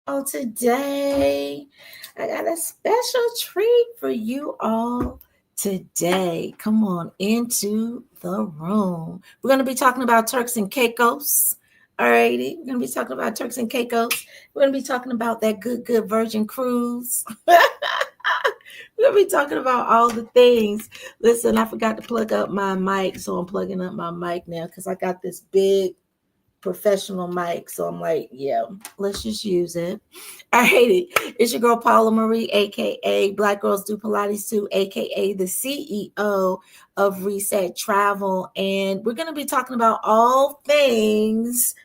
Oh, today I got a special treat for you all today. Come on into the room. We're going to be talking about Turks and Caicos. Alrighty, we're going to be talking about Turks and Caicos. We're going to be talking about that good Virgin cruise. We're going to be talking about all the things. Listen, I forgot to plug up my mic, so I'm plugging up my mic now because I got this big professional mic. So I'm like, yeah, let's just use it. All righty. It's your girl Paula Marie, aka Black Girls Do Pilates Too, aka the CEO of Reset Travel. And we're gonna be talking about all things.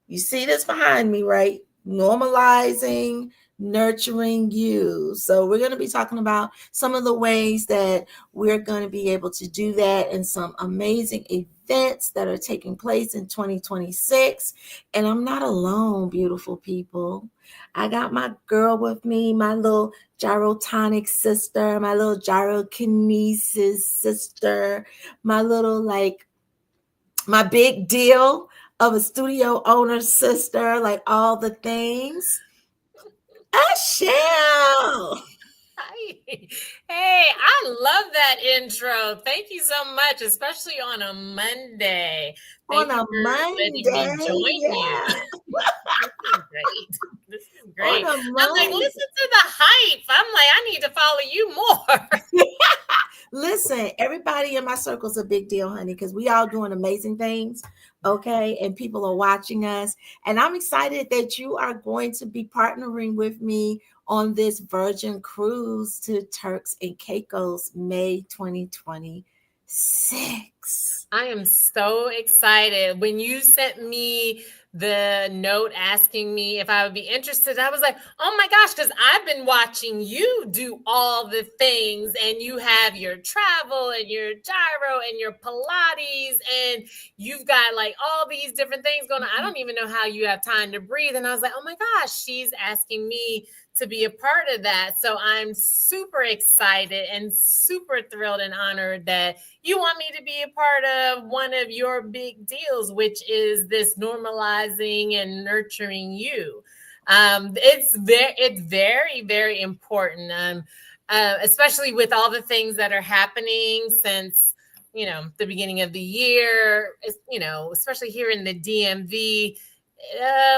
You see this behind me, right? Normalizing, nurturing you. So we're going to be talking about some of the ways that we're going to be able to do that and some amazing events that are taking place in 2026. And I'm not alone, beautiful people. I got my girl with me, my little gyrotonic sister, my little gyrokinesis sister, my little my big deal of a studio owner sister, like all the things. Eshael. Hi. Hey, I love that intro. Thank you so much, especially on a Monday. On Thank you a for letting me Monday, join you. yeah. This is great. This is On great. a I'm like, Monday. listen to the hype. I'm like, I need to follow you more. Listen, everybody in my circle is a big deal, honey, because we all doing amazing things, okay? And people are watching us. And I'm excited that you are going to be partnering with me on this Virgin cruise to Turks and Caicos, May 2026. I am so excited. When you sent me the note asking me if I would be interested, I was like, oh my gosh, because I've been watching you do all the things, and you have your travel and your gyro and your Pilates, and you've got like all these different things going on. I don't even know how you have time to breathe. And I was like, oh my gosh, she's asking me to be a part of that. So I'm super excited and super thrilled and honored that you want me to be a part of one of your big deals, which is this normalizing and nurturing you. It's very, very important, especially with all the things that are happening since the beginning of the year. Especially here in the DMV,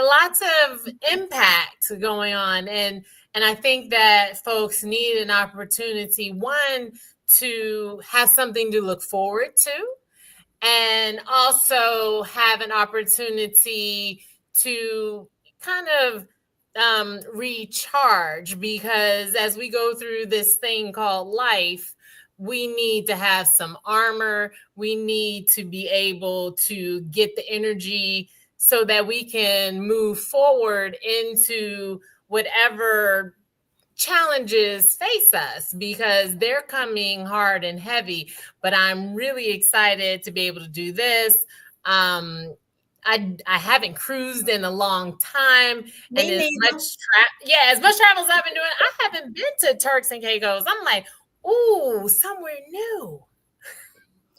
lots of impact going on, and I think that folks need an opportunity, one, to have something to look forward to, and also have an opportunity to kind of recharge, because as we go through this thing called life, we need to have some armor. We need to be able to get the energy so that we can move forward into whatever challenges face us, because they're coming hard and heavy. But I'm really excited to be able to do this. I haven't cruised in a long time, and Me neither. as much travel as I've been doing, I haven't been to Turks and Caicos. I'm like, ooh, somewhere new.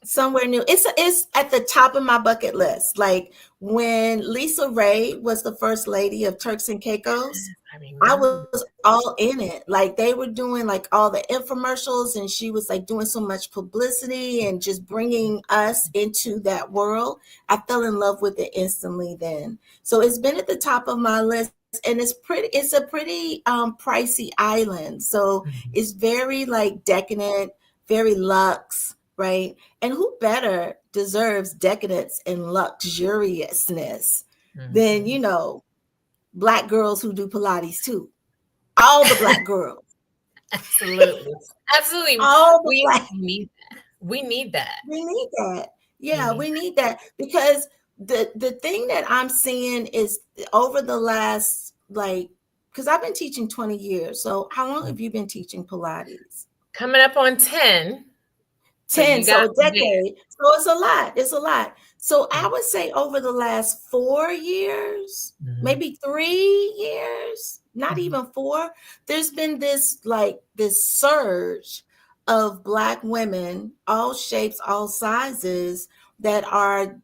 Somewhere new. It's at the top of my bucket list. Like when Lisa Ray was the first lady of Turks and Caicos, I I remember. was all in it. Like they were doing like all the infomercials, and she was like doing so much publicity and just bringing us into that world. I fell in love with it instantly then. So it's been at the top of my list, and it's a pretty pricey island. So it's very like decadent, very luxe, right? And who better deserves decadence and luxuriousness than, Mhm. Black girls who do Pilates too. All the Black girls. Absolutely. Absolutely. All the We Black. need that. We need that. We need that. We Yeah, need we need that because the thing that I'm seeing is over the last because I've been teaching 20 years. So how long that. have you been teaching Pilates? Coming up on 10. So 10, you got so a me there. decade. So it's a lot. It's a lot. So I Mm. would say over the last 4 years, Mhm. maybe 3 years, not Mhm. even four, there's been this surge of Black women, all shapes, all sizes, that are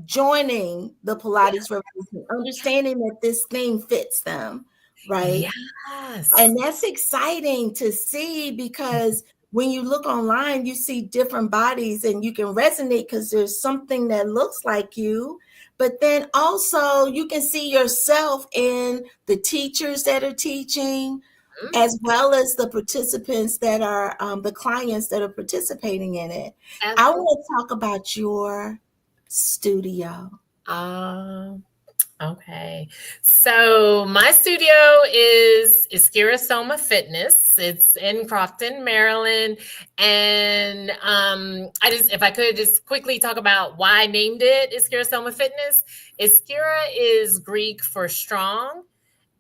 joining the Pilates revolution, understanding that this thing fits them, right? Yes. And that's exciting to see because when you look online, you see different bodies and you can resonate because there's something that looks like you. But then also you can see yourself in the teachers that are teaching, as well as the participants that are the clients that are participating in it. I Absolutely. want to talk about your studio. Okay. So my studio is Ischyra Soma Fitness. It's in Crofton, Maryland. And if I could just quickly talk about why I named it Ischyra Soma Fitness. Ischyra is Greek for strong,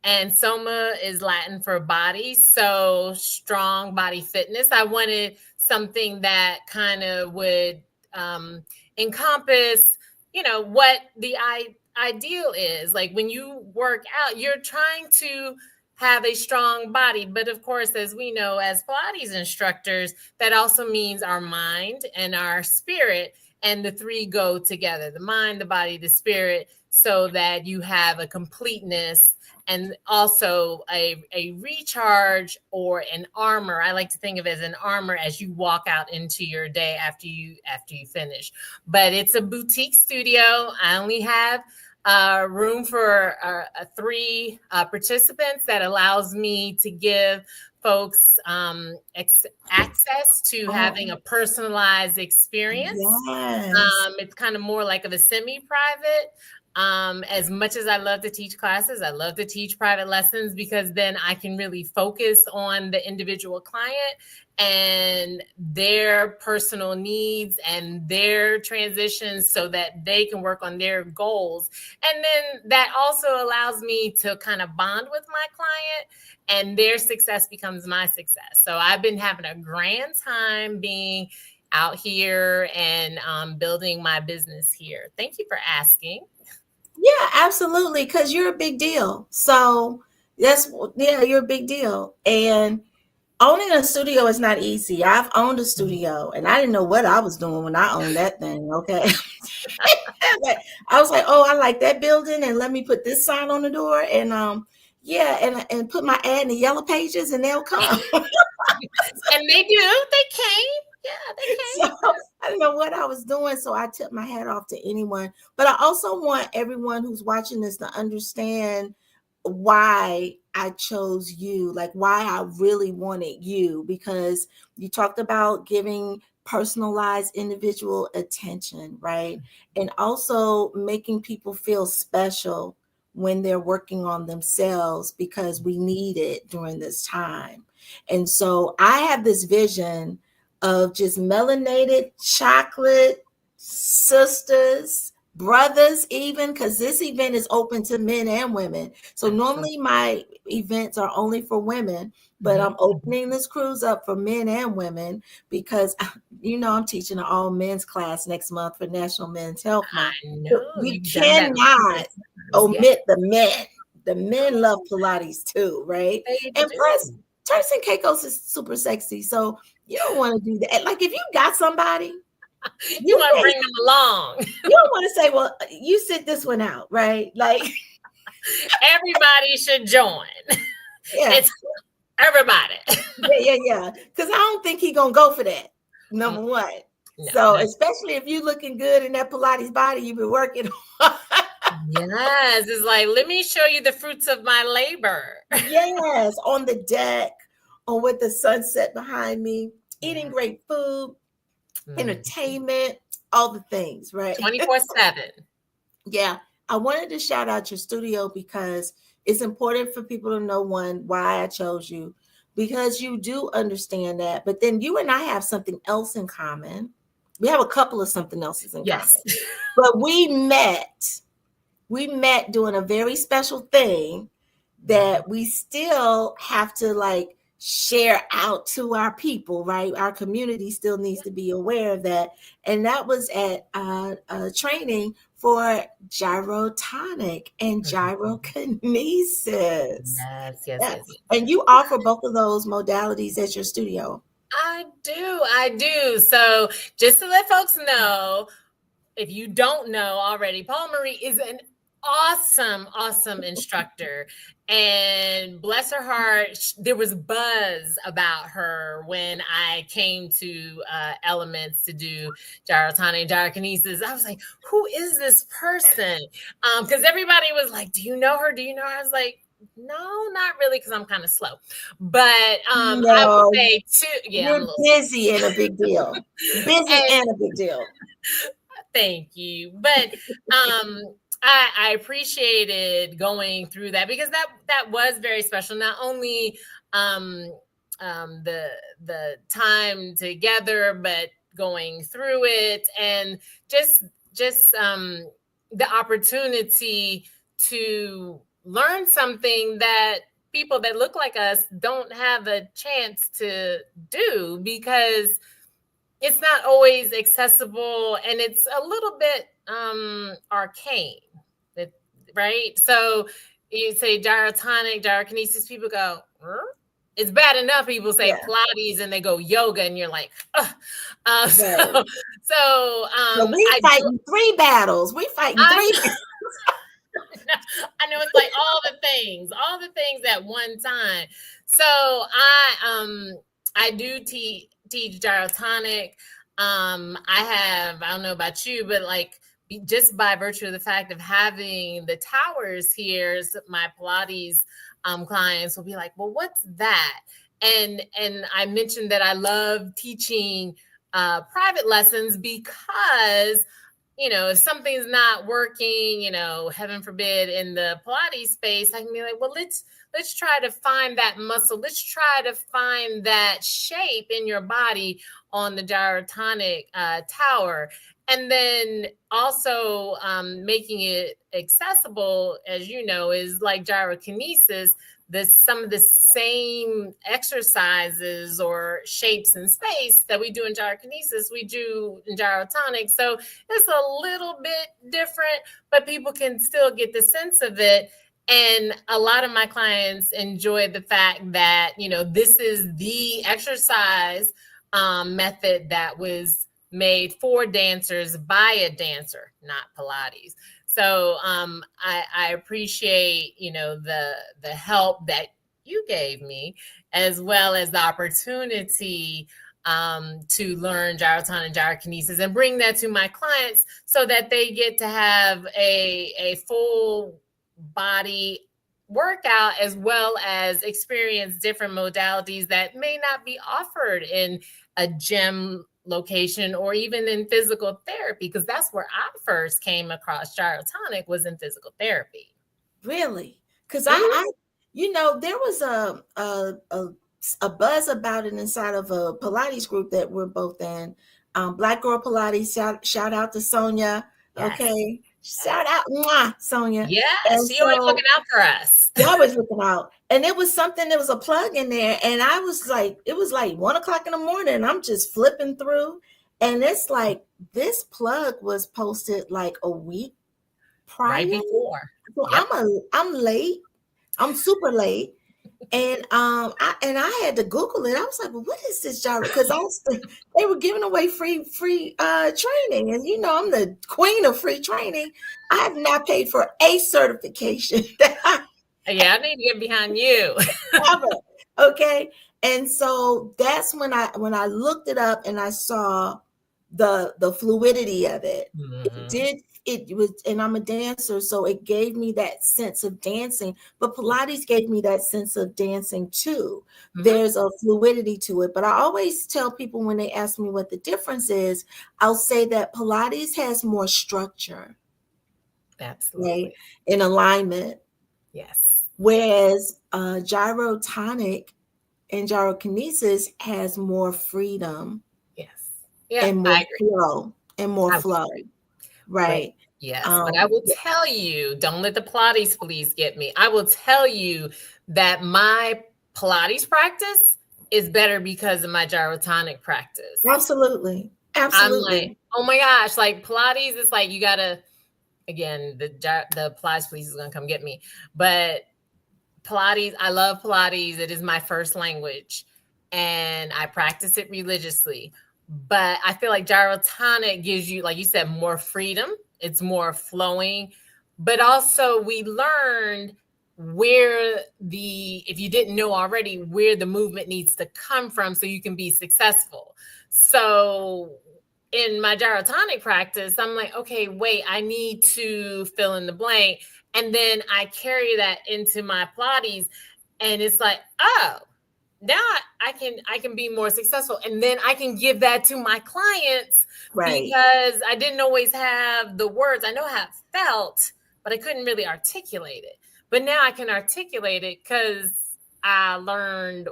and Soma is Latin for body. So strong body fitness. I wanted something that kind of would encompass, what the ideal is. Like when you work out, you're trying to have a strong body. But of course, as we know, as Pilates instructors, that also means our mind and our spirit. And the three go together, the mind, the body, the spirit, so that you have a completeness and also a recharge or an armor. I like to think of it as an armor as you walk out into your day after you finish. But it's a boutique studio. I only have room for 3 participants. That allows me to give folks access to having a personalized experience. Yes. It's kind of more like of a semi-private. As much as I love to teach classes, I love to teach private lessons because then I can really focus on the individual client and their personal needs and their transitions so that they can work on their goals. And then that also allows me to kind of bond with my client, and their success becomes my success. So I've been having a grand time being out here and building my business here. Thank you for asking. Yeah, absolutely. Because you're a big deal. So you're a big deal. And owning a studio is not easy. I've owned a studio and I didn't know what I was doing when I owned that thing. Okay. I was like, oh, I like that building and let me put this sign on the door. And yeah, and put my ad in the yellow pages and they'll come. And they do. They came. Yeah, they So came. I didn't know what I was doing. So I took my hat off to anyone. But I also want everyone who's watching this to understand why I chose you, like why I really wanted you, because you talked about giving personalized individual attention, right? And also making people feel special when they're working on themselves because we need it during this time. And so I have this vision of just melanated chocolate sisters, brothers, even because this event is open to men and women. So normally my events are only for women, but I'm opening this cruise up for men and women because I'm teaching an all men's class next month for National Men's Health Month. I So know we you've done that cannot numerous times. Yeah, omit the men. The men love Pilates too, right? they And plus, do. Turks and Caicos is super sexy. So you don't want to do that. Like if you got somebody, You you want to can't, bring them along. you don't want to say, well, you sit this one out, right? Like, Everybody should join. yeah, It's everybody. yeah. Because I don't think he gonna go for that. Number one. No, So that's especially if you looking good in that Pilates body you've been working on. yes. It's like, let me show you the fruits of my labor. Yes, on the deck, or with the sunset behind me, eating Yeah. great food, entertainment, all the things, right? 24/7. Yeah, I wanted to shout out your studio because it's important for people to know one, why I chose you, because you do understand that. But then you and I have something else in common. We have a couple of something else's in Yes. common. But we met. We met doing a very special thing that we still have to like share out to our people, right? Our community still needs to be aware of that. And that was at training for gyrotonic and gyrokinesis. Yes, yes, Yes. yes, yes. And you offer both of those modalities at your studio. I do. So just to let folks know, if you don't know already, Paul Marie is an awesome instructor. And bless her heart, there was buzz about her when I came to Elements to do gyrotonic and gyrokinesis. I was like, who is this person? Because everybody was like, do you know her? Do you know her? I was like, no, not really, because I'm kind of slow. But I would No, say yeah, I'm a you're little busy and a big deal. Busy and and a big deal. thank you. But I appreciated going through that, because that was very special. Not only um, the time together, but going through it, and just the opportunity to learn something that people that look like us don't have a chance to do, because it's not always accessible, and it's a little bit arcane, right? So you say gyrotonic, gyrokinesis, people go, it's bad enough people say Pilates and they go yoga, and you're like, ugh. So we fighting three battles. We fighting three battles. I know, it's like all the things at one time. So I do teach gyrotonic. I don't know about you, but like, just by virtue of the fact of having the towers here, my Pilates clients will be like, well, what's that? And I mentioned that I love teaching private lessons, because if something's not working, heaven forbid, in the Pilates space, I can be like, well, let's try to find that muscle. Let's try to find that shape in your body on the gyrotonic tower. And then also making it accessible, as you know, is like gyrokinesis. Some of the same exercises or shapes in space that we do in gyrokinesis, we do in gyrotonic. So it's a little bit different, but people can still get the sense of it. And a lot of my clients enjoy the fact that, this is the exercise method that was made for dancers by a dancer, not Pilates. So I appreciate, the help that you gave me, as well as the opportunity to learn gyrotonic and gyrokinesis and bring that to my clients, so that they get to have a full body workout, as well as experience different modalities that may not be offered in a gym location or even in physical therapy, because that's where I first came across gyrotonic, was in physical therapy. Really? Because I there was a buzz about it inside of a Pilates group that we're both in. Black Girl Pilates, shout out to Sonia. Yes. Okay. Shout out, mwah, Sonia. Yeah, she always looking out for us. She always looking out. And it was something, there was a plug in there. And I was like, it was like 1:00 in the morning. And I'm just flipping through. And it's like, this plug was posted like a week prior. Right before. So yep. I'm late. I'm super late. And I had to Google it. I was like, well, what is this gyro? Because they were giving away free training. And I'm the queen of free training. I have not paid for a certification. Yeah, I need to get behind you. Okay. And so that's when I looked it up and I saw the fluidity of it. Mm-hmm. It was, and I'm a dancer, so it gave me that sense of dancing, but Pilates gave me that sense of dancing too. Mm-hmm. There's a fluidity to it, but I always tell people when they ask me what the difference is, I'll say that Pilates has more structure. Absolutely. Right? In alignment. Yes. Whereas gyrotonic and gyrokinesis has more freedom. Yes. Yeah, and more flow. And more flow. Right. Yes. But I will tell you, don't let the Pilates please get me. I will tell you that my Pilates practice is better because of my gyrotonic practice. Absolutely. Absolutely. I'm like, oh my gosh, like Pilates is like, you gotta, again, the Pilates please is gonna come get me. But Pilates, I love Pilates. It is my first language and I practice it religiously. But I feel like gyrotonic gives you, like you said, more freedom. It's more flowing. But also we learned where if you didn't know already, where the movement needs to come from so you can be successful. So in my gyrotonic practice, I'm like, okay, wait, I need to fill in the blank. And then I carry that into my Pilates, and it's like, oh, now I can be more successful, and then I can give that to my clients, Right. because I didn't always have the words. I know how it felt, but I couldn't really articulate it. But now I can articulate it because I learned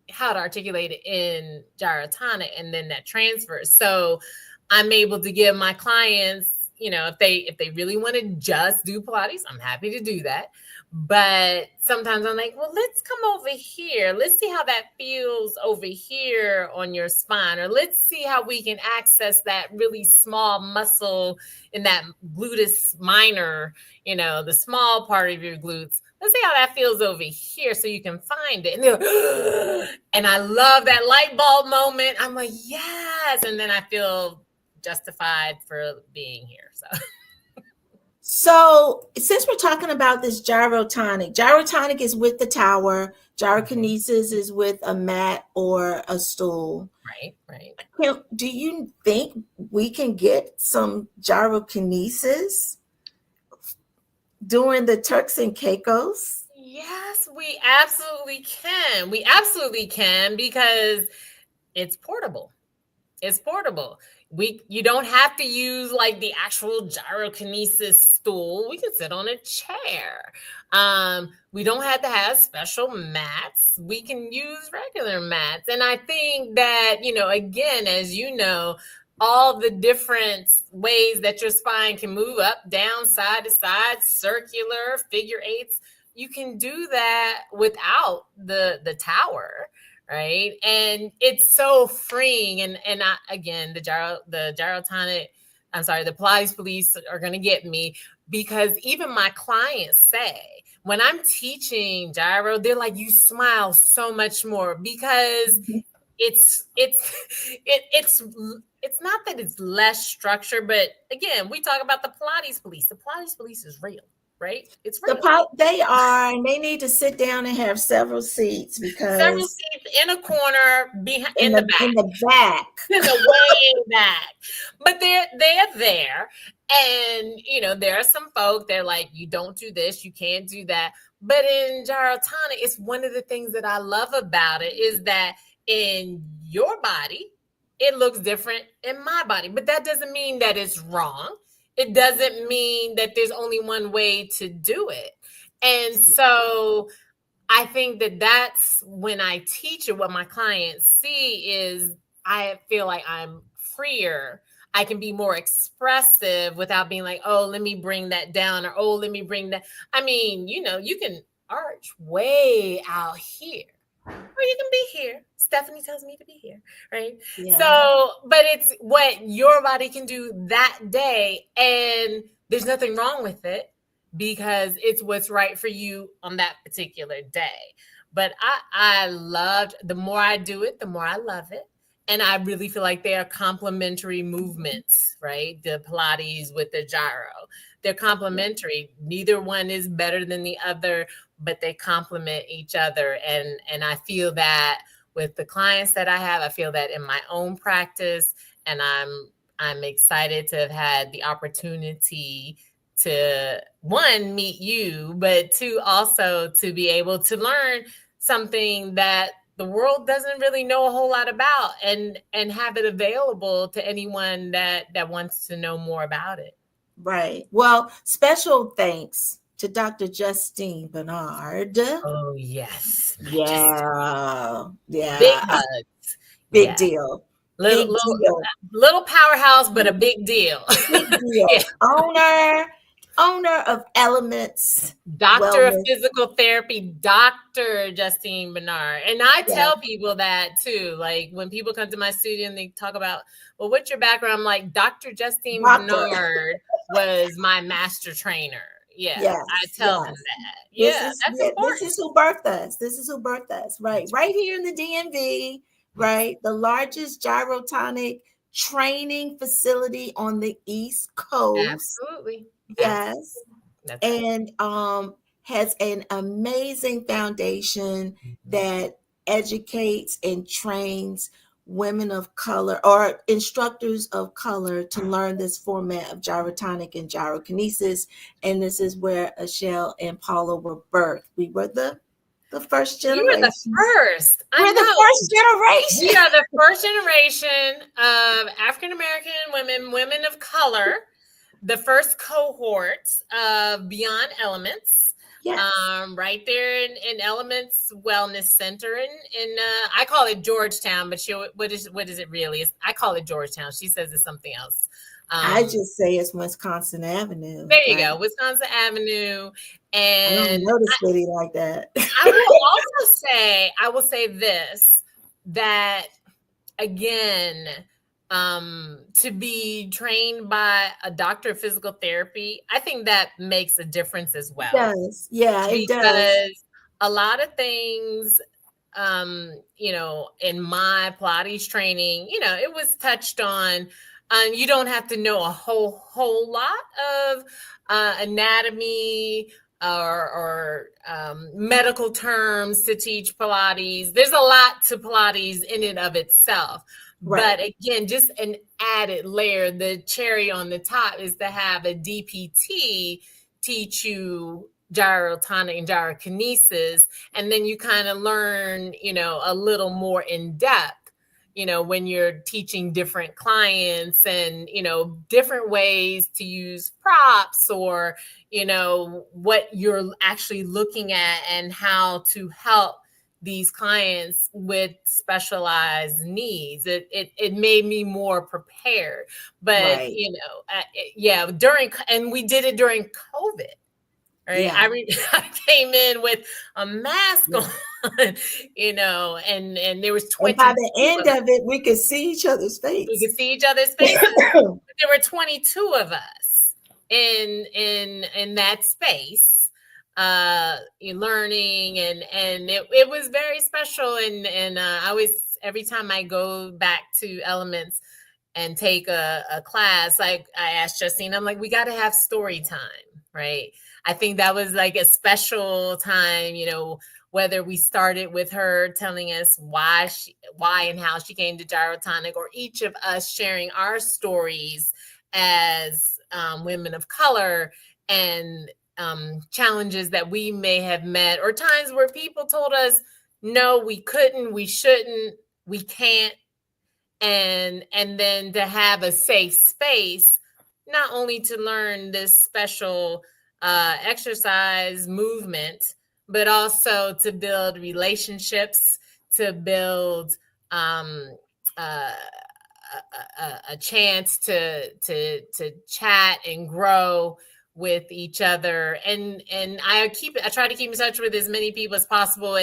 how to articulate it in gyrotonic, and then that transfers. So I'm able to give my clients, if they really want to just do Pilates, I'm happy to do that. But sometimes I'm like, well, let's come over here. Let's see how that feels over here on your spine. Or let's see how we can access that really small muscle in that gluteus minor, the small part of your glutes. Let's see how that feels over here so you can find it. And I love that light bulb moment. I'm like, yes. And then I feel justified for being here. So since we're talking about this gyrotonic is with the tower, gyrokinesis is with a mat or a stool. Right. Do you think we can get some gyrokinesis during the Turks and Caicos? Yes, we absolutely can. We absolutely can, because it's portable. It's portable. You don't have to use like the actual gyrokinesis stool. We can sit on a chair. We don't have to have special mats. We can use regular mats. And I think that, again, as you know, all the different ways that your spine can move up, down, side to side, circular, figure eights, you can do that without the tower. Right. And it's so freeing. And again, the gyrotonic, the Pilates police are going to get me, because even my clients say, when I'm teaching gyro, they're like, you smile so much more, because it's not that it's less structure, but again, we talk about the Pilates police. The Pilates police is real. Right? It's real. They are, and they need to sit down and have several seats, because several seats in a corner behind in the back. In the back. In the way back. But they're there. And there are some folk, they're like, you don't do this, you can't do that. But in gyrotonic, it's one of the things that I love about it is that in your body, it looks different in my body. But that doesn't mean that it's wrong. It doesn't mean that there's only one way to do it. And so I think that that's when I teach it, what my clients see is I feel like I'm freer. I can be more expressive without being like, oh, let me bring that down, or, oh, let me bring that. I mean, you can arch way out here, or you can be here. Stephanie tells me to be here, right? Yeah. So, but it's what your body can do that day, and there's nothing wrong with it, because it's what's right for you on that particular day. But I loved, the more I do it, the more I love it. And I really feel like they are complementary movements, right? The Pilates with the gyro. They're complementary. Neither one is better than the other, but they complement each other. And I feel that with the clients that I have, I feel that in my own practice, and I'm excited to have had the opportunity to, one, meet you, but two, also to be able to learn something that the world doesn't really know a whole lot about, and have it available to anyone that wants to know more about it. Right. Well, special thanks to Dr. Justine Bernard. Oh, yes. Yeah. Big hugs. Big deal. Little powerhouse, but a big deal. Big deal. Yeah. Owner of Elements. Doctor of Physical Therapy, Dr. Justine Bernard. And I tell people that too. Like when people come to my studio and they talk about, well, what's your background? I'm like, Dr. Justine Bernard was my master trainer. Yeah. Yes, I tell them that. That's important. This is who birthed us. Right. Right here in the DMV. right? The largest gyrotonic training facility on the East Coast. Absolutely. Yes. Absolutely. That's right. And has an amazing foundation that educates and trains women of color or instructors of color to learn this format of gyrotonic and gyrokinesis. And this is where Eshael and Paula were birthed. We were the first You were the generation. first. I We're the know. first We generation. are the first generation of African American women, women of color, the first cohort of Beyond Elements. Yes. Right there in Elements Wellness Center in I call it Georgetown, but what is it really? I call it Georgetown. She says it's something else. I just say it's Wisconsin Avenue, There you but go, Wisconsin Avenue. I don't And know the city like that. I will say this, that again, to be trained by a doctor of physical therapy, I think that makes a difference as It well, does. Yeah, it does. because a lot of things, in my Pilates training, it was touched on. You don't have to know a whole lot of anatomy or medical terms to teach Pilates. There's a lot to Pilates in and of itself. Right. But again, just an added layer, the cherry on the top is to have a DPT teach you gyrotonic and gyrokinesis, and then you kind of learn, a little more in depth, when you're teaching different clients and, different ways to use props, or, what you're actually looking at and how to help these clients with specialized needs. It made me more prepared. But, Right. yeah, and we did it during COVID. Right. Yeah. I came in with a mask Yeah. on, and there was And by 22 the end of us. of it, we could see each other's We face. could see each other's faces. There were 22 of us in that space, learning, and it was very special. And I always, every time I go back to Elements and take a class, like I asked Justine, I'm like, we got to have story time, right? I think that was like a special time, whether we started with her telling us why and how she came to gyrotonic, or each of us sharing our stories as women of color, and challenges that we may have met, or times where people told us, no, we couldn't, we shouldn't, we can't. And then to have a safe space, not only to learn this special exercise movement, but also to build relationships, to build um, uh, a chance to chat and grow with each other. And I try to keep in touch with as many people as possible,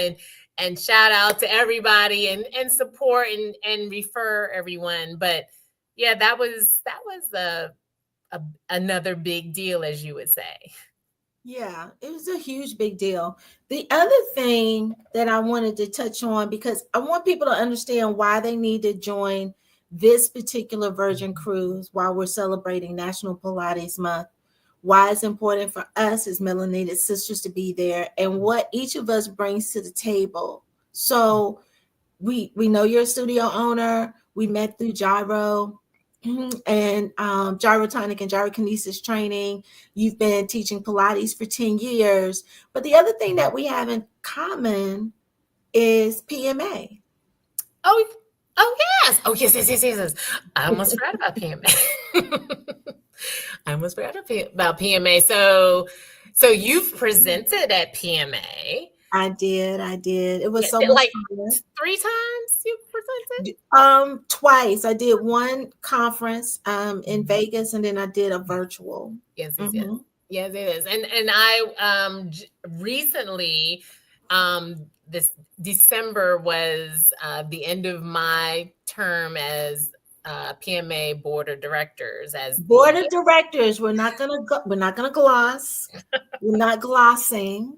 and shout out to everybody, and support and refer everyone. But yeah, that was another big deal, as you would say. Yeah, it was a huge big deal. The other thing that I wanted to touch on, because I want people to understand why they need to join this particular Virgin Cruise while we're celebrating National Pilates Month, why it's important for us as melanated sisters to be there, and what each of us brings to the table. So we know you're a studio owner. We met through Gyro and gyrotonic and gyrokinesis training. You've been teaching Pilates for 10 years. But the other thing that we have in common is PMA. Oh yes. Oh yes. I almost forgot about PMA. I almost forgot about PMA. So you've presented at PMA. I did. It was Yeah, so much like fun. 3 times you presented? Twice. I did one conference in Vegas, and then I did a virtual. Yes. Mm-hmm. Yes, it is. And I recently, this December was the end of my term as PMA board of directors, as Board of directors. We're not gonna gloss. We're not glossing.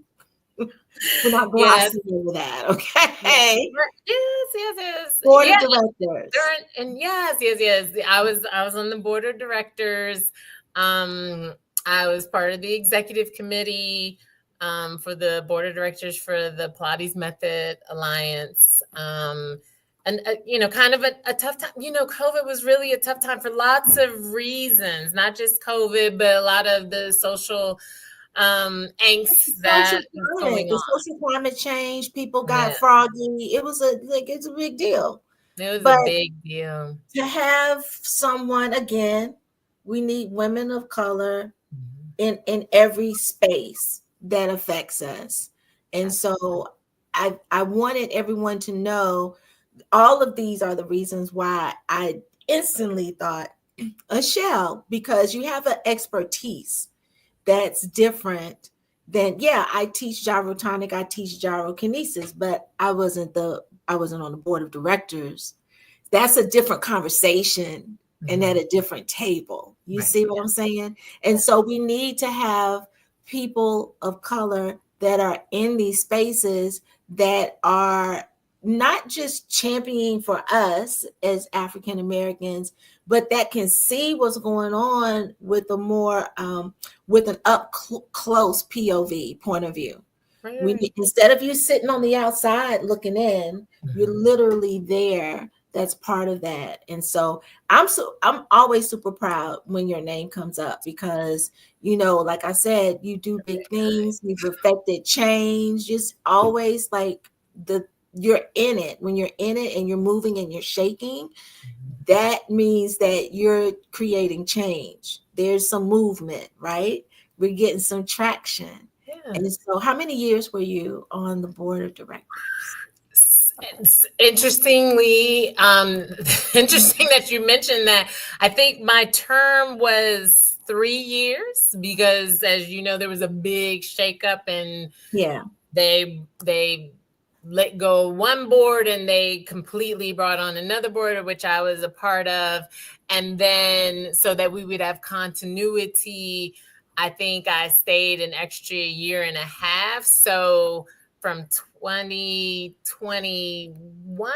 We're not Yes. glossing over that, Yes. okay? Yes. Board Yeah. of directors. And yes. I was on the board of directors. I was part of the executive committee for the board of directors for the Pilates Method Alliance. And kind of a tough time. COVID was really a tough time for lots of reasons, not just COVID, but a lot of the social angst Social that was climate, going the on. social climate changed, people got Yeah, froggy. It was it's a big deal. it was a But big deal. to have someone again, we need women of color Mhm. in every space that affects us. And so I wanted everyone to know all of these are the reasons why I instantly thought Eshael, because you have an expertise that's different than, yeah, I teach gyrotonic, I teach gyrokinesis, but I wasn't on the board of directors. That's a different conversation and at Mhm. a different table. You Right. see what I'm saying? And Yeah. so we need to have people of color that are in these spaces that are not just championing for us as African Americans, but that can see what's going on with a more with an close POV point of view. Right. Instead of you sitting on the outside looking in, you're Mhm. literally there. That's part of that. And so I'm always super proud when your name comes up because like I said, you do big things, you've affected change, just always like the you're in it. When you're in it and you're moving and you're shaking, that means that you're creating change. There's some movement, right? We're getting some traction. Yeah. And so, how many years were you on the board of directors? Interestingly, interesting that you mentioned that. I think my term was 3 years because, as you know, there was a big shakeup and Yeah. they let go of one board and they completely brought on another board, which I was a part of. And then so that we would have continuity, I think I stayed an extra year and a half. So from 2021,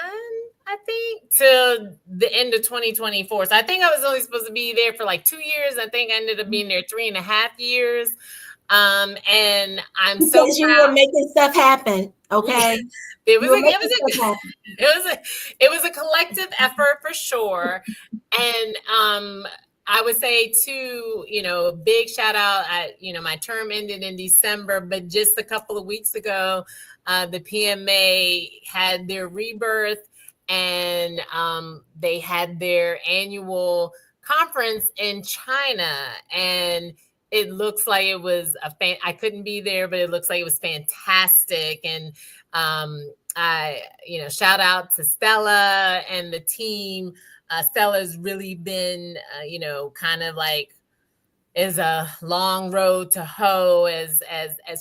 I think, to the end of 2024. So I think I was only supposed to be there for like 2 years. I think I ended up being there 3.5 years. And I'm so Because you were proud. making stuff happen. Okay. It was You were a it making was stuff a happen. it was a collective effort for sure. And I would say too, big shout out. My term ended in December, but just a couple of weeks ago, the PMA had their rebirth, and they had their annual conference in China, and it looks like it was I couldn't be there, but it looks like it was fantastic. And I, shout out to Stella and the team. Stella's really been, kind of like is a long road to hoe as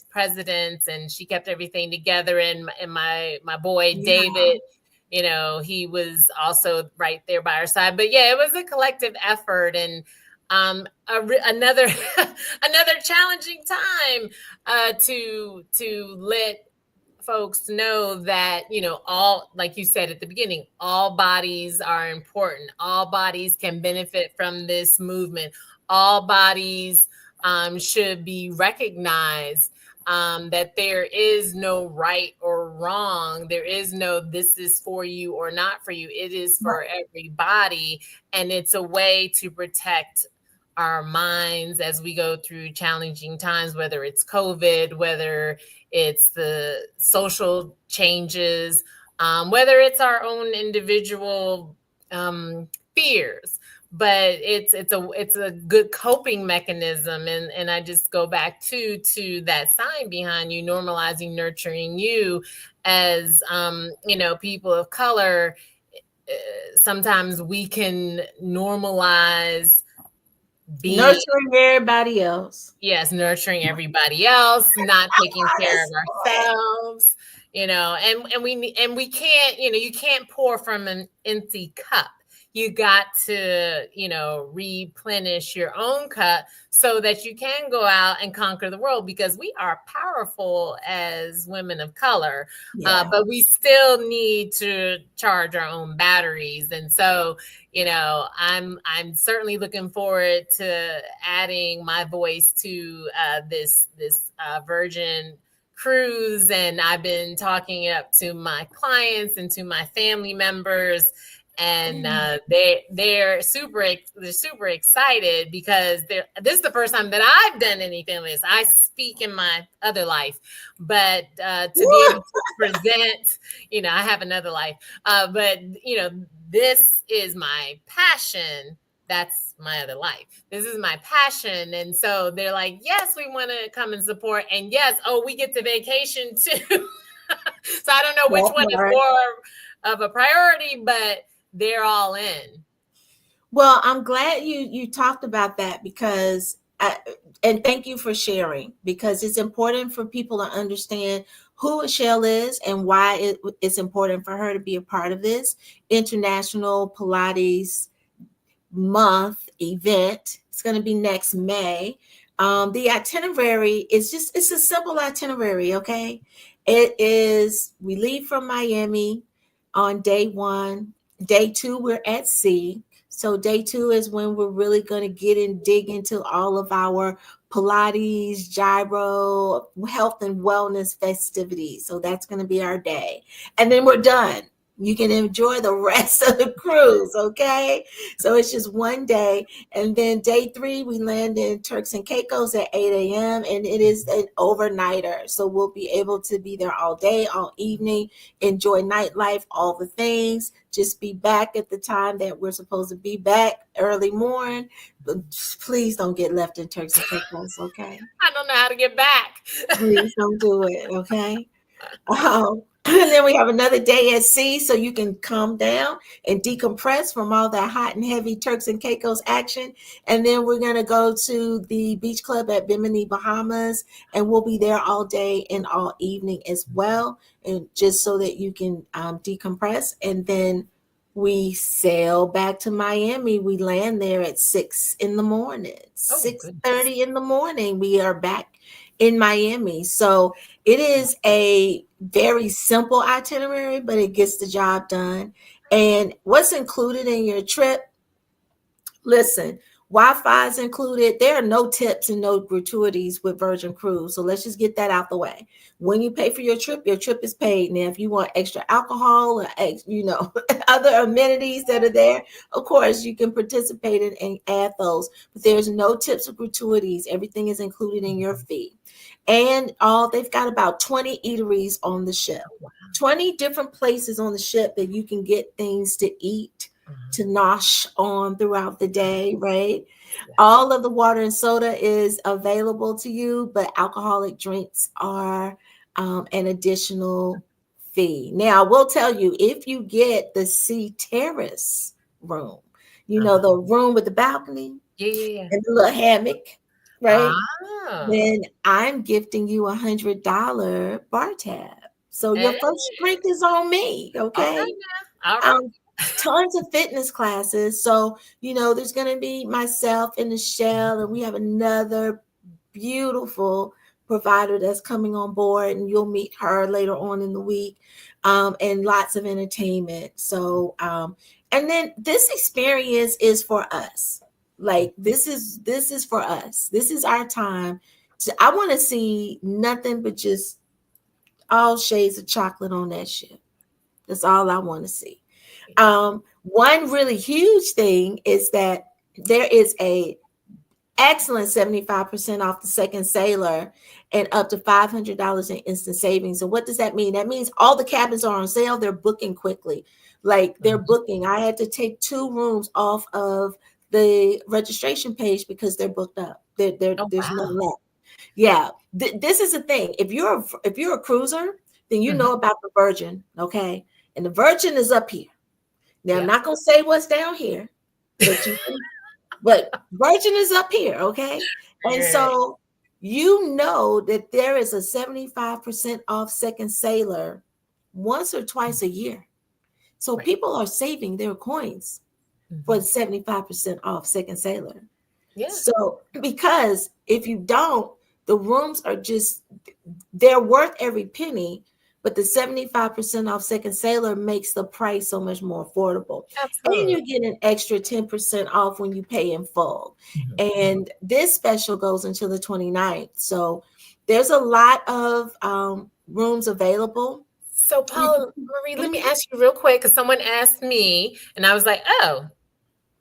presidents, and she kept everything together. And my boy Yeah. David, he was also right there by our side. But yeah, it was a collective effort. And another another challenging time to let folks know that, all, like you said at the beginning, all bodies are important, all bodies can benefit from this movement, all bodies should be recognized, that there is no right or wrong, there is no this is for you or not for you, it is for everybody. And it's a way to protect our minds as we go through challenging times, whether it's COVID, whether it's the social changes, whether it's our own individual fears. But it's a good coping mechanism. And I just go back to that sign behind you, normalizing, nurturing you as people of color. Sometimes we can normalize being, Nurturing everybody else. yes, nurturing everybody else, not taking care of That's right. ourselves, and we can't, you can't pour from an empty cup. you got to, replenish your own cup so that you can go out and conquer the world, because we are powerful as women of color, Yeah. but we still need to charge our own batteries. And so, I'm certainly looking forward to adding my voice to this Virgin cruise, and I've been talking it up to my clients and to my family members, and they're super excited, because this is the first time that I've done anything like this. I speak in my other life, but to be able to present, I have another life, but this is my passion. That's my other life. This is my passion. And so they're like, yes, we want to come and support. And yes, oh, we get to vacation too. So I don't know which one is more of a priority, but they're all in. Well, I'm glad you talked about that, because and thank you for sharing, because it's important for people to understand who Eshael is and why it's important for her to be a part of this International Pilates Month event. It's going to be next May. The itinerary is it's a simple itinerary, okay? It is, we leave from Miami on day 1. Day 2, we're at sea. So day 2 is when we're really going to dig into all of our Pilates, gyro, health and wellness festivities. So that's going to be our day. And then we're done. You can enjoy the rest of the cruise, okay? So it's just one day. And then day 3, we land in Turks and Caicos at 8 a.m. And it is an overnighter. So we'll be able to be there all day, all evening, enjoy nightlife, all the things. Just be back at the time that we're supposed to be back, early morning. But please don't get left in Turks and Caicos, okay? I don't know how to get back. Please don't do it, okay? And then we have another day at sea, so you can calm down and decompress from all that hot and heavy Turks and Caicos action. And then we're going to go to the beach club at Bimini, Bahamas, and we'll be there all day and all evening as well, and just so that you can decompress. And then we sail back to Miami. We land there at 6 in the morning, Oh, 6:30 in the morning. We are back in Miami. So it is a very simple itinerary, but it gets the job done. And what's included in your trip? Listen, Wi-Fi is included. There are no tips and no gratuities with Virgin Cruise. So let's just get that out the way. When you pay for your trip is paid. Now, if you want extra alcohol or other amenities that are there, of course you can participate in and add those. But there's no tips or gratuities. Everything is included in your fee. And they've got about 20 eateries on the ship. 20 different places on the ship that you can get things to eat, to nosh on throughout the day, right? Yeah. All of the water and soda is available to you, but alcoholic drinks are an additional fee. Now, I will tell you, if you get the sea terrace room, the room with the balcony Yeah. and the little hammock, right? Ah. Then I'm gifting you $100 bar tab. So your Hey. first drink is on me, Okay okay? now. All right. Tons of fitness classes. So, there's going to be myself and Eshael, and we have another beautiful provider that's coming on board, and you'll meet her later on in the week, and lots of entertainment. So, and then this experience is for us. Like this is for us. This is our time. I want to see nothing but just all shades of chocolate on that ship. That's all I want to see. One really huge thing is that there is a excellent 75% off the second sailor and up to $500 in instant savings. So what does that mean? That means all the cabins are on sale. They're booking quickly. Like they're booking. I had to take 2 rooms off of the registration page because they're booked up. There's no left. Yeah. This is the thing. If you're a cruiser, then you know about the Virgin, okay? And the Virgin is up here. Now, I'm not going to say what's down here, but Virgin is up here, okay? And so that there is a 75% off second sailor once or twice a year. So people are saving their coins. for Mhm. the 75% off second sailor. Yeah, So, because if you don't, the rooms are just, they're worth every penny, but the 75% off second sailor makes the price so much more affordable. And absolutely. you get an extra 10% off when you pay in full. Mhm. And this special goes until the 29th. So there's a lot of rooms available. So, You Paula Marie, let me Mhm. ask you real quick because someone asked me, and I was like, "Oh,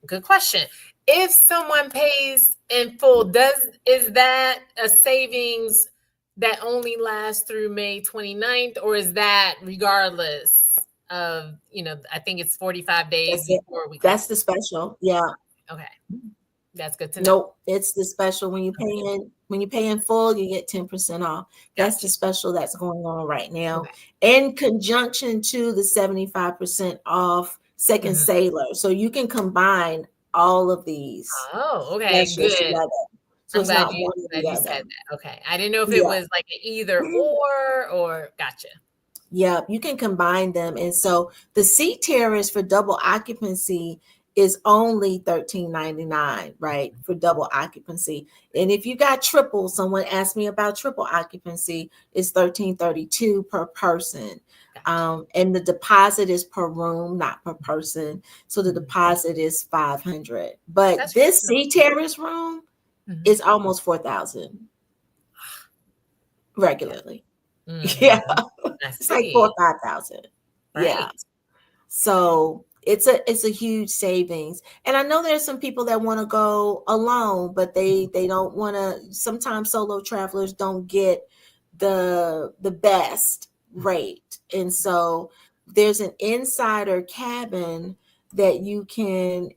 good question. If someone pays in full, does is that a savings that only lasts through May 29th, or is that regardless of, I think it's 45 days That's it. before we That's close. the special. Yeah. Okay, that's good to know. Nope, it's the special. When you pay in full, you get 10% off. That's the Gotcha. special that's going on right now, Okay. in conjunction to the 75% off second Mhm. sailor. So you can combine all of these Oh, okay, specials good. together. So I'm it's glad not you one or glad the you other. said that. Okay, I didn't know if it Yeah. was like an either or gotcha. Yeah, you can combine them. And so the seat terrace for double occupancy is only $13.99, right? For double occupancy. And if you got triple, someone asked me about triple occupancy, it's $13.32 per person. Gotcha. And the deposit is per room, not per person. So the Mhm. deposit is 500. But That's this reasonable. seat terrace room Mhm. is almost 4,000 Yeah. regularly. Yeah. Mhm. I It's like 4 see. or 5,000. Yeah. Right. So it's a huge savings. And I know there's some people that want to go alone, but they don't want to. Sometimes solo travelers don't get the best rate. And so there's an insider cabin that you can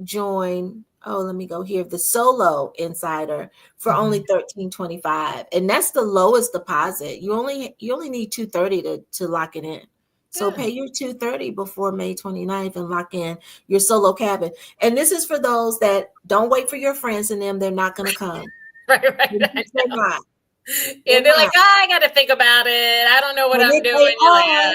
join. Oh, let me go here. The solo insider for only Mhm. 13.25. And that's the lowest deposit. You only need 230 to lock it in. So Yeah. pay your 230 before May 29th and lock in your solo cabin. And this is for those that don't wait for your friends and them. They're not going to come. Right, right. I They're know. not. Yeah, They're they're like, not. "Oh, I gotta think about it. I don't know what And I'm if doing." they You're like, are,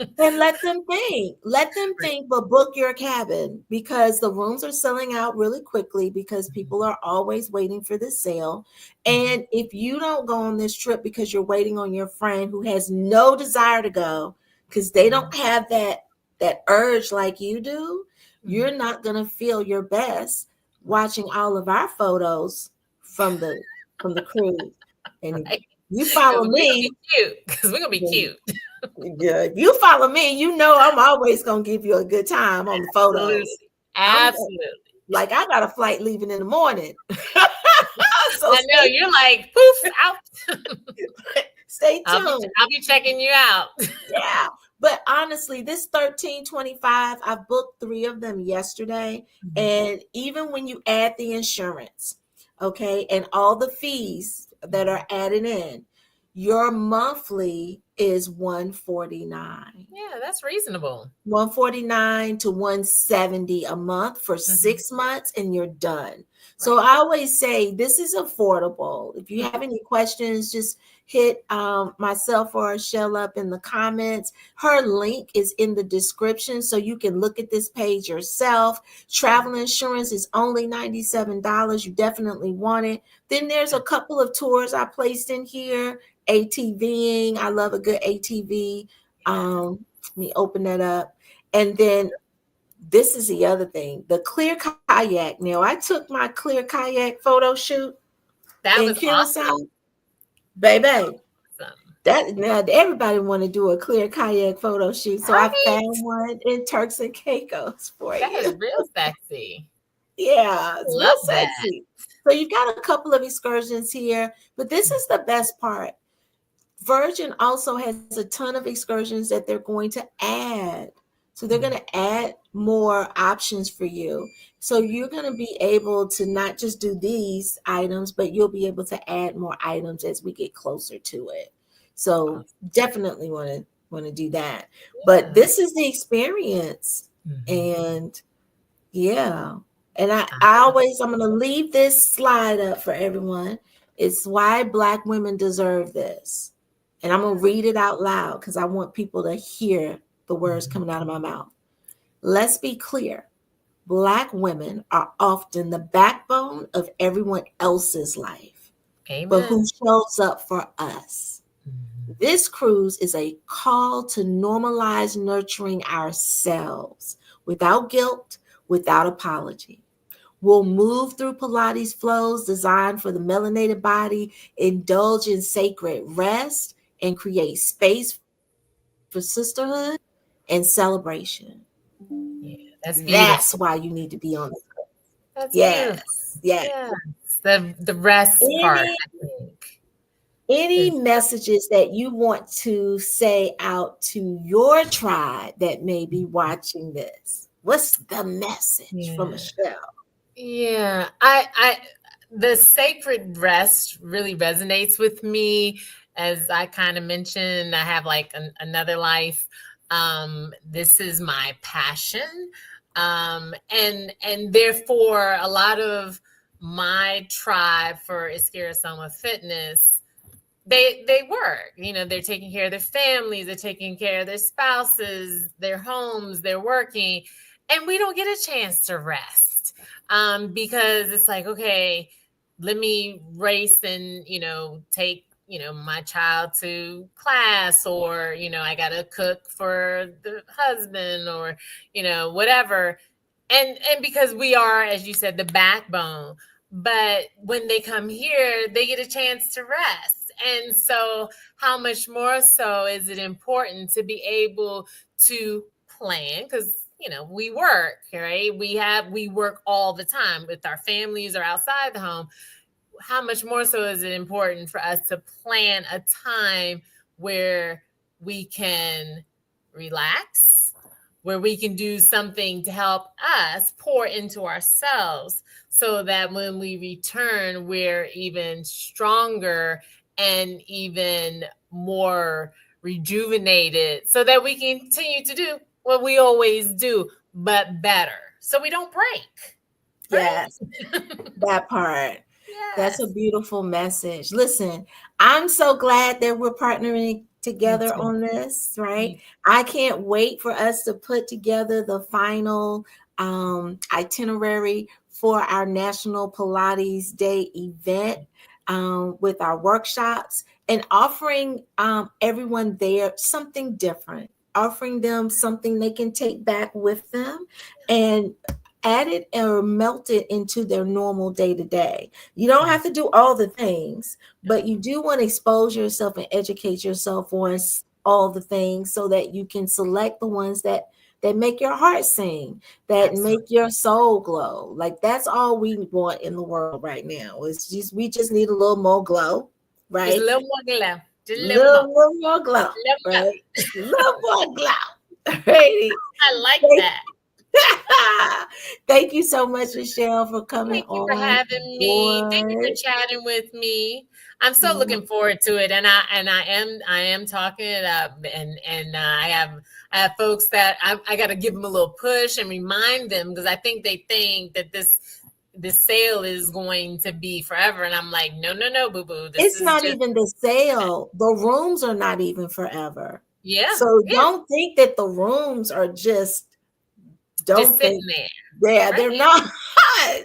"Ah." then let them think. Let them Right. think, but book your cabin because the rooms are selling out really quickly because people are always waiting for this sale. Mhm. And if you don't go on this trip because you're waiting on your friend who has no desire to go because they don't Mhm. have that urge like you do, Mhm. you're not going to feel your best watching all of our photos from the cruise. And if Right. you Because follow we're gonna me, be cute. Because we're gonna be then cute. yeah, if you follow me, you know I'm always gonna give you a good time on the photos. Absolutely. I'm Absolutely. like I got a flight leaving in the morning, so I know stay you're like, "Poof, out." stay I'll be tuned. I'll be checking you out. Yeah, but honestly, this 13.25, I booked 3 of them yesterday, Mhm. and even when you add the insurance, okay, and all the fees that Mhm. are added in, your monthly is 149. Yeah, that's reasonable. 149 to 170 a month for Mhm. 6 months and you're done. So Right. I always say this is affordable. If you have Mhm. any questions, just hit myself or Shell up in the comments. Her link is in the description so you can look at this page yourself. Travel insurance is only $97. You definitely want it. Then there's a couple of tours I placed in here. ATVing. I love a good ATV. Yes. Let me open that up. And then this is the other thing, the clear kayak. Now, I took my clear kayak photo shoot That in was awesome. Curacao, baby. Awesome. That now everybody want to do a clear kayak photo shoot, so I Right? found one in Turks and Caicos for That is you. real sexy. Yeah, it's real Love that. sexy. So you've got a couple of excursions here, but this is the best part. Virgin also has a ton of excursions that they're going to add. So they're going Mhm. to add more options for you. So you're going to be able to not just do these items, but you'll be able to add more items as we get closer to it. So Awesome. definitely want to do that. But Yeah. this is the experience. Mhm. And yeah. And I I'm gonna leave this slide up for everyone. It's why Black women deserve this. And I'm gonna Yeah. read it out loud because I want people to hear the words Mhm. coming out of my mouth. Let's be clear. Black women are often the backbone of everyone else's life, but who Amen. shows up for us? Mhm. This cruise is a call to normalize nurturing ourselves without guilt, without apology. We'll move through Pilates flows designed for the melanated body, indulge in sacred rest, and create space for sisterhood and celebration. Yeah, that's That's why beautiful. you need to be on this. That's beautiful. Yes, yes. Yeah. The rest part, Any I think, any is messages that you want to say out to your tribe that may be watching this? What's the message from yeah. Michelle? Yeah, I the sacred rest really resonates with me. As I kind of mentioned, I have like another life. This is my passion. And therefore a lot of my tribe for Ischyra Soma Fitness, they work, they're taking care of their families, they're taking care of their spouses, their homes, they're working, and we don't get a chance to rest, because it's like, okay, let me race and take my child to class, or I gotta cook for the husband, or whatever. And because we are, as you said, the backbone, but when they come here they get a chance to rest. And so how much more so is it important to be able to plan, because we work, right? We work all the time with our families or outside the home. How much more so is it important for us to plan a time where we can relax, where we can do something to help us pour into ourselves, so that when we return, we're even stronger and even more rejuvenated, so that we can continue to do what we always do, but better, so we don't break, right? Yes, that part. That's a Yes. beautiful message. Listen, I'm so glad that we're partnering Me together too. on this, right? Me I can't wait for us to put together the final itinerary for our National Pilates Day event, with our workshops, and offering everyone there something different, offering them something they can take back with them and add it or melt it into their normal day to day. You don't have to do all the things, but you do want to expose yourself and educate yourself on all the things so that you can select the ones that make your heart sing, that Absolutely. make your soul glow. Like that's all we want in the world right now. It's just we just need a little more glow, Just a right? little more glow. Just a little more. Little more glow, A little more. right? Little more glow. Right? I like that. Thank you so much, Michelle, for coming Thank you for on having me. Thank you for board. chatting with me. I'm so Yeah. looking forward to it, and I am talking it up, and I have folks that I got to give them a little push and remind them, because I think they think that this sale is going to be forever, and I'm like, no, no, no, boo boo. This It's is not just, even the sale. The rooms are not even forever. yeah, So yeah, don't think that the rooms are just, just don't sitting think, there, yeah, right? they're not.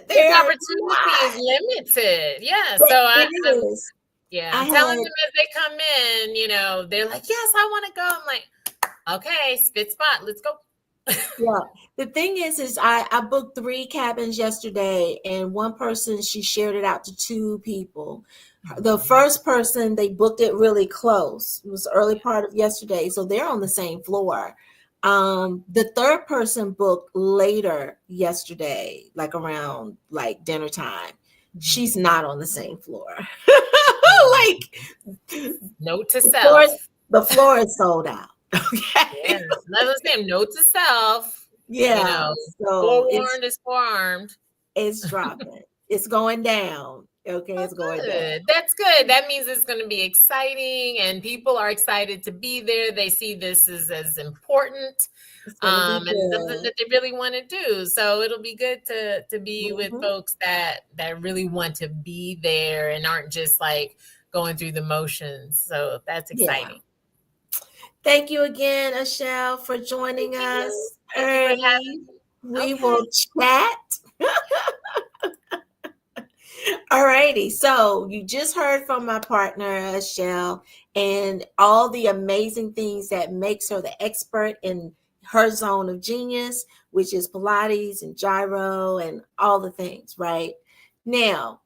This They're opportunity is not. limited. Yeah. But So it I'm is. yeah, I I'm telling had, them as they come in, they're like, yes, I want to go. I'm like, okay, spit spot, let's go. yeah. The thing is I booked 3 cabins yesterday, and one person, she shared it out to 2 people. The first person, they booked it really close. It was the early part of yesterday, so they're on the same floor. The third person booked later yesterday, like around like dinner time. She's not on the same floor. Like Note to the floor, self. the floor is sold out. Yeah. Okay. Let's say note to self. You Yeah. know, So forewarned is forearmed. it's dropping. It's going down. Okay, Oh, it's going down. good. That's good. That means it's going to be exciting, and people are excited to be there. They see this as important, It's gonna be and something good. that they really want to do. So it'll be good to be with Mhm. folks that really want to be there and aren't just like going through the motions. So that's Yeah. exciting. Thank you again, Eshael, for Thank joining you. us Thank you for having early. me. We Okay. will chat. All righty. So you just heard from my partner, Eshael, and all the amazing things that makes her the expert in her zone of genius, which is Pilates and gyro and all the things, right? Now,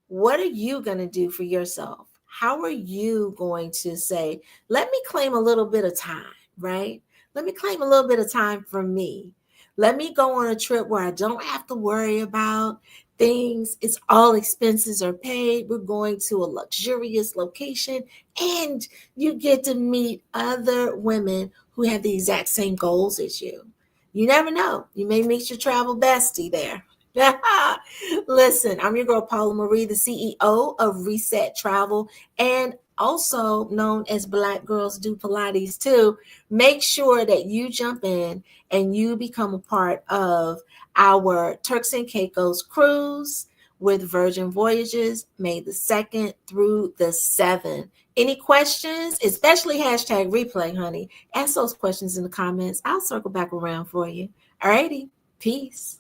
what are you going to do for yourself? How are you going to say, let me claim a little bit of time, right? Let me claim a little bit of time for me. Let me go on a trip where I don't have to worry about things. It's all expenses are paid. We're going to a luxurious location and you get to meet other women who have the exact same goals as you. You never know. You may meet your travel bestie there. Listen, I'm your girl, Paula Marie, the CEO of Reset Travel, and also known as Black Girls Do Pilates too. Make sure that you jump in and you become a part of our Turks and Caicos cruise with Virgin Voyages, May the 2nd through the 7th. Any questions, especially hashtag replay, honey? Ask those questions in the comments. I'll circle back around for you. All righty. Peace.